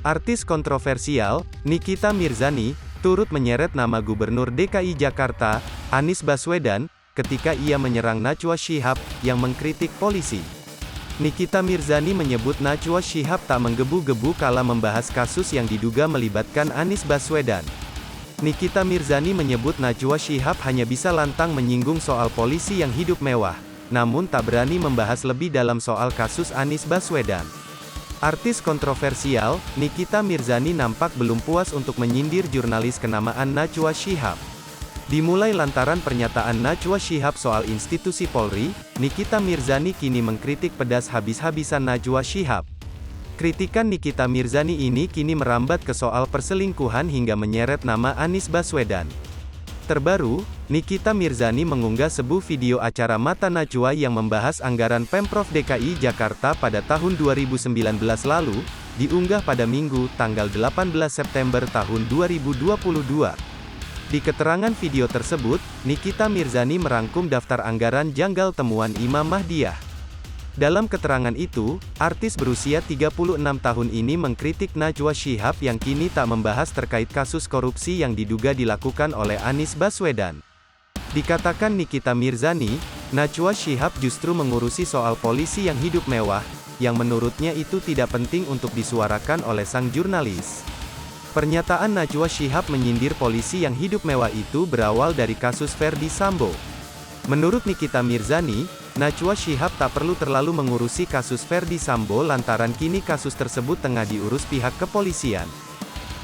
Artis kontroversial, Nikita Mirzani, turut menyeret nama Gubernur DKI Jakarta, Anies Baswedan, ketika ia menyerang Najwa Shihab, yang mengkritik polisi. Nikita Mirzani menyebut Najwa Shihab tak menggebu-gebu kala membahas kasus yang diduga melibatkan Anies Baswedan. Nikita Mirzani menyebut Najwa Shihab hanya bisa lantang menyinggung soal polisi yang hidup mewah, namun tak berani membahas lebih dalam soal kasus Anies Baswedan. Artis kontroversial, Nikita Mirzani nampak belum puas untuk menyindir jurnalis kenamaan Najwa Shihab. Dimulai lantaran pernyataan Najwa Shihab soal institusi Polri, Nikita Mirzani kini mengkritik pedas habis-habisan Najwa Shihab. Kritikan Nikita Mirzani ini kini merambat ke soal perselingkuhan hingga menyeret nama Anies Baswedan. Terbaru, Nikita Mirzani mengunggah sebuah video acara Mata Najwa yang membahas anggaran Pemprov DKI Jakarta pada tahun 2019 lalu, diunggah pada Minggu, tanggal 18 September tahun 2022. Di keterangan video tersebut, Nikita Mirzani merangkum daftar anggaran janggal temuan Imam Mahdiyah. Dalam keterangan itu, artis berusia 36 tahun ini mengkritik Najwa Shihab yang kini tak membahas terkait kasus korupsi yang diduga dilakukan oleh Anies Baswedan. Dikatakan Nikita Mirzani, Najwa Shihab justru mengurusi soal polisi yang hidup mewah, yang menurutnya itu tidak penting untuk disuarakan oleh sang jurnalis. Pernyataan Najwa Shihab menyindir polisi yang hidup mewah itu berawal dari kasus Verdi Sambo. Menurut Nikita Mirzani, Najwa Shihab tak perlu terlalu mengurusi kasus Verdi Sambo lantaran kini kasus tersebut tengah diurus pihak kepolisian.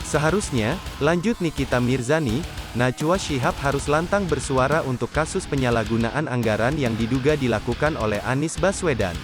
Seharusnya, lanjut Nikita Mirzani, Najwa Shihab harus lantang bersuara untuk kasus penyalahgunaan anggaran yang diduga dilakukan oleh Anies Baswedan.